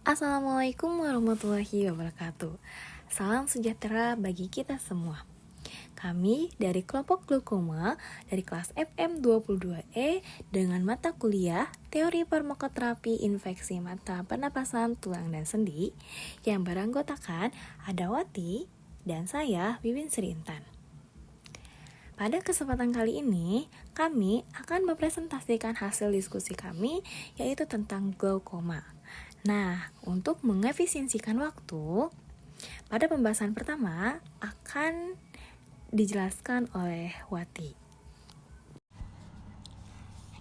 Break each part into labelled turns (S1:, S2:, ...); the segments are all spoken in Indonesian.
S1: Assalamualaikum warahmatullahi wabarakatuh. Salam sejahtera bagi kita semua. Kami dari kelompok glaukoma dari kelas FM22E dengan mata kuliah Teori Farmakoterapi Infeksi Mata Pernapasan Tulang dan Sendi yang beranggotakan Adawati dan saya Wiwin Srintan. Pada kesempatan kali ini, kami akan mempresentasikan hasil diskusi kami yaitu tentang glaukoma. Nah, untuk mengefisiensikan waktu, pada pembahasan pertama akan dijelaskan oleh Wati.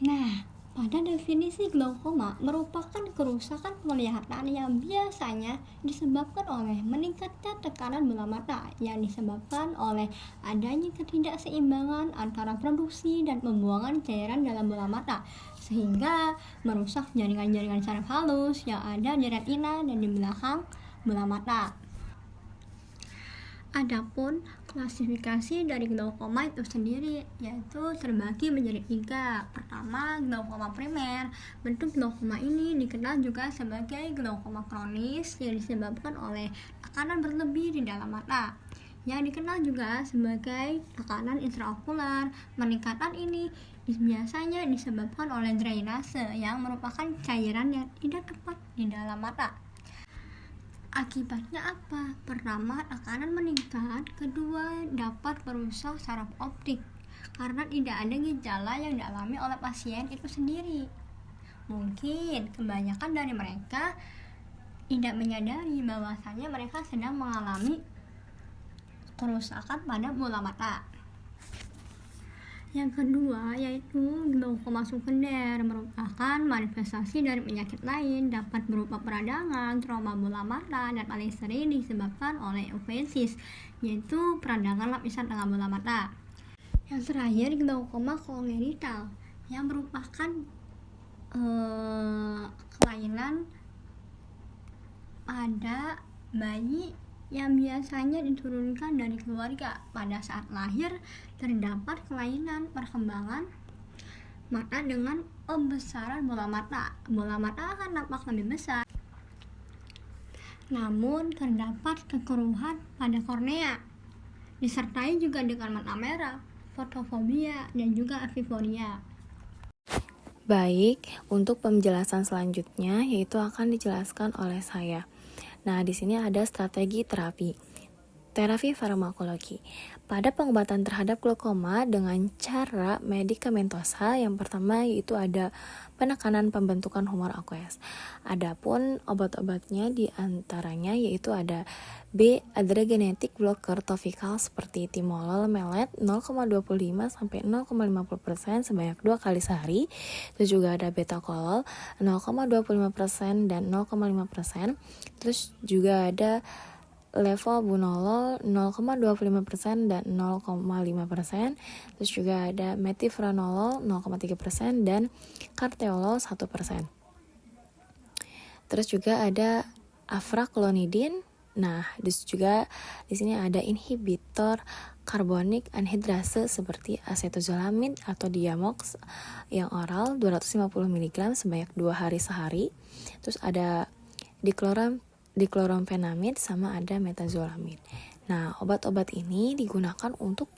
S2: Nah, pada definisi glaukoma merupakan kerusakan penglihatan yang biasanya disebabkan oleh meningkatnya tekanan bola mata yang disebabkan oleh adanya ketidakseimbangan antara produksi dan pembuangan cairan dalam bola mata sehingga merusak jaringan-jaringan saraf halus yang ada di retina dan di belakang bola mata. Adapun klasifikasi dari glaukoma itu sendiri yaitu terbagi menjadi 3. Pertama, glaukoma primer. Bentuk glaukoma ini dikenal juga sebagai glaukoma kronis yang disebabkan oleh tekanan berlebih di dalam mata. Yang dikenal juga sebagai tekanan intraokular. Peningkatan ini biasanya disebabkan oleh drainase yang merupakan cairan yang tidak tepat di dalam mata. Akibatnya apa? Pertama, tekanan meningkat. Kedua, dapat merusak saraf optik karena tidak ada gejala yang dialami oleh pasien itu sendiri. Mungkin kebanyakan dari mereka tidak menyadari bahwasanya mereka sedang mengalami kerusakan pada bola mata. Yang kedua yaitu glaukoma sekunder, merupakan manifestasi dari penyakit lain, dapat berupa peradangan, trauma bola mata, dan paling sering disebabkan oleh uveitis, yaitu peradangan lapisan tengah bola mata. Yang terakhir, glaukoma kongenital, yang merupakan kelainan pada bayi yang biasanya diturunkan dari keluarga. Pada saat lahir terdapat kelainan perkembangan mata dengan pembesaran bola mata. Bola mata akan nampak lebih besar. Namun terdapat kekeruhan pada kornea, disertai juga dengan mata merah, fotofobia, dan juga aviforia.
S1: Baik, untuk penjelasan selanjutnya yaitu akan dijelaskan oleh saya. Nah, di sini ada strategi terapi farmakologi. Pada pengobatan terhadap glaukoma dengan cara medikamentosa, yang pertama yaitu ada penekanan pembentukan humor aqueous. Adapun obat-obatnya diantaranya yaitu ada B. Adrenergic blocker topical seperti timolol melet 0,25 sampai 0,50% sebanyak 2 kali sehari. Terus juga ada betakolol 0,25% dan 0,5%. Terus juga ada levobunolol 0,25% dan 0,5%. Terus juga ada metipranolol 0,3% dan carteolol 1%. Terus juga ada afraklonidin. Nah, terus juga di sini ada inhibitor karbonik anhidrase seperti acetazolamid atau Diamox yang oral 250 mg sebanyak 2 hari sehari. Terus ada dikloromfenamid sama ada metazolamid. Nah, obat-obat ini digunakan untuk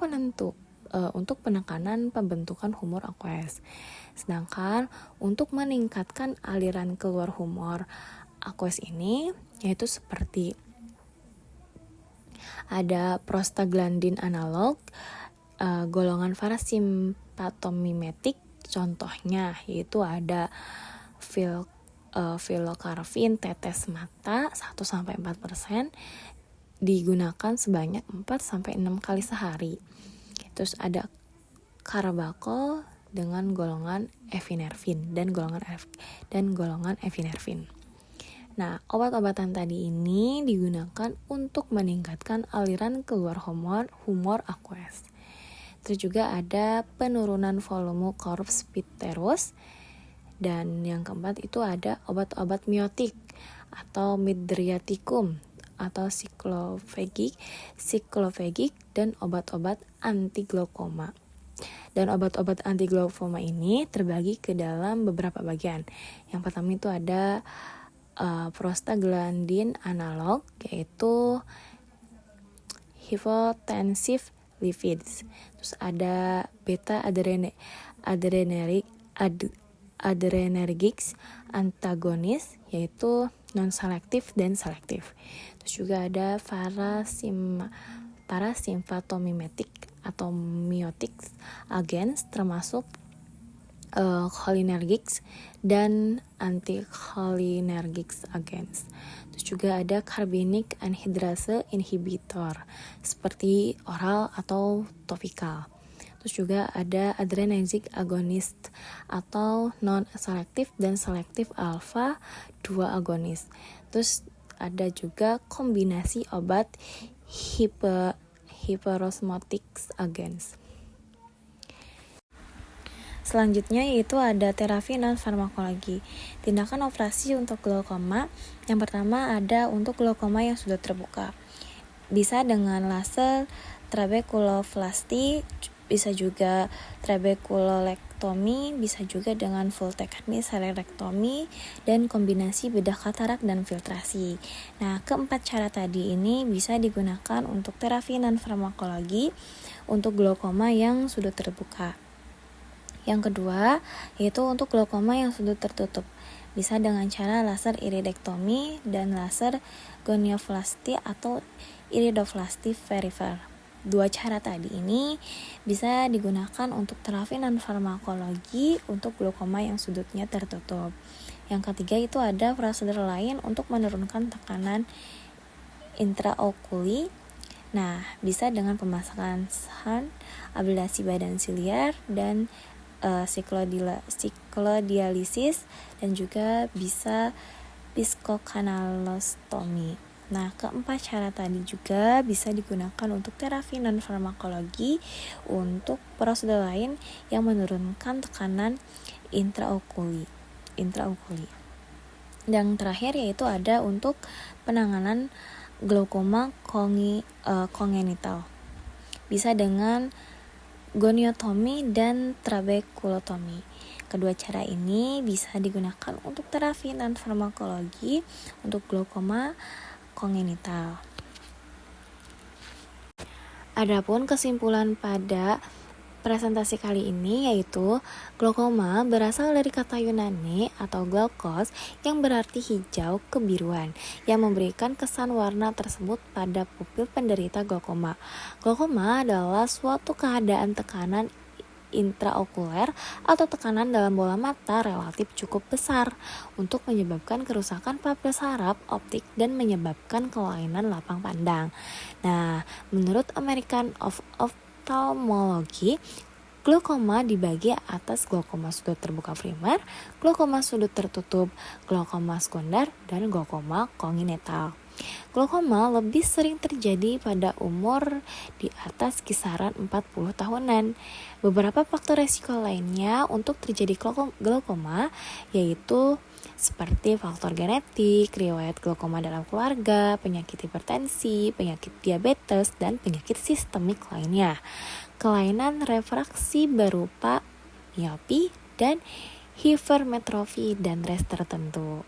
S1: penekanan pembentukan humor aqueous. Sedangkan untuk meningkatkan aliran keluar humor aqueous ini yaitu seperti ada prostaglandin analog, golongan parasimpatomimetik, contohnya yaitu ada filokarvin tetes mata 1-4% digunakan sebanyak 4-6 kali sehari. Terus ada carbachol dengan golongan epinervin dan golongan epinervin. Nah, obat-obatan tadi ini digunakan untuk meningkatkan aliran keluar humor aqueous. Terus juga ada penurunan volume corpus pteros. Dan yang keempat itu ada obat-obat miotik atau midriaticum atau cyclophagic dan obat-obat anti glaukoma. Dan obat-obat anti glaukoma ini terbagi ke dalam beberapa bagian. Yang pertama itu ada prostaglandin analog, yaitu hypotensive lipids. Terus ada beta adrenergic antagonis, yaitu non-selektif dan selektif. Terus juga ada parasympathomimic atau miotic agents, termasuk cholinergics dan anticholinergics agents. Terus juga ada carbonic anhydrase inhibitor seperti oral atau topikal. Terus juga ada adrenergic agonist atau non-selektif dan selektif alpha 2 agonis. Terus ada juga kombinasi obat hyperosmotic agents. Selanjutnya yaitu ada terapi non-farmakologi. Tindakan operasi untuk glaukoma. Yang pertama ada untuk glaukoma yang sudah terbuka. Bisa dengan laser trabekuloplasty, bisa juga trabekulolektomi, bisa juga dengan full teknis serektomi, dan kombinasi bedah katarak dan filtrasi. Nah, keempat cara tadi ini bisa digunakan untuk terapi non-farmakologi untuk glaukoma yang sudah terbuka. Yang kedua, yaitu untuk glaukoma yang sudah tertutup. Bisa dengan cara laser iridektomi dan laser gonioplasty atau iridoplasty peripher. Dua cara tadi ini bisa digunakan untuk terapi non-farmakologi untuk glaukoma yang sudutnya tertutup. Yang ketiga itu ada prosedur lain untuk menurunkan tekanan intraokuli. Nah, bisa dengan pemasangan SAN, ablasi badan siliar, dan siklodialisis, dan juga bisa piskokanalostomi. Nah, keempat cara tadi juga bisa digunakan untuk terapi non-farmakologi untuk prosedur lain yang menurunkan tekanan intraokuli. Yang terakhir yaitu ada untuk penanganan glaukoma kongenital. Bisa dengan goniotomi dan trabekulotomi. Kedua cara ini bisa digunakan untuk terapi non-farmakologi untuk glaukoma kongenital. Adapun kesimpulan pada presentasi kali ini yaitu glaukoma berasal dari kata Yunani atau glaukos yang berarti hijau kebiruan yang memberikan kesan warna tersebut pada pupil penderita glaukoma. Glaukoma adalah suatu keadaan tekanan intraokuler atau tekanan dalam bola mata relatif cukup besar untuk menyebabkan kerusakan papil saraf optik dan menyebabkan kelainan lapang pandang. Nah, menurut American of Ophthalmology, glaukoma dibagi atas glaukoma sudut terbuka primer, glaukoma sudut tertutup, glaukoma sekunder, dan glaukoma kongenital. Glaukoma lebih sering terjadi pada umur di atas kisaran 40 tahunan. Beberapa faktor resiko lainnya untuk terjadi glaukoma yaitu seperti faktor genetik, riwayat glaukoma dalam keluarga, penyakit hipertensi, penyakit diabetes, dan penyakit sistemik lainnya. Kelainan refraksi berupa miopi dan hipermetrofi dan res tertentu.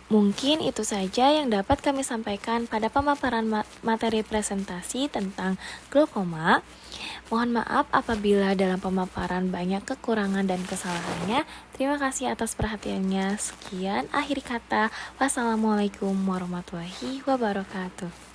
S1: Mungkin itu saja yang dapat kami sampaikan pada pemaparan materi presentasi tentang glaukoma. Mohon maaf apabila dalam pemaparan banyak kekurangan dan kesalahannya. Terima kasih atas perhatiannya. Sekian akhir kata. Wassalamualaikum warahmatullahi wabarakatuh.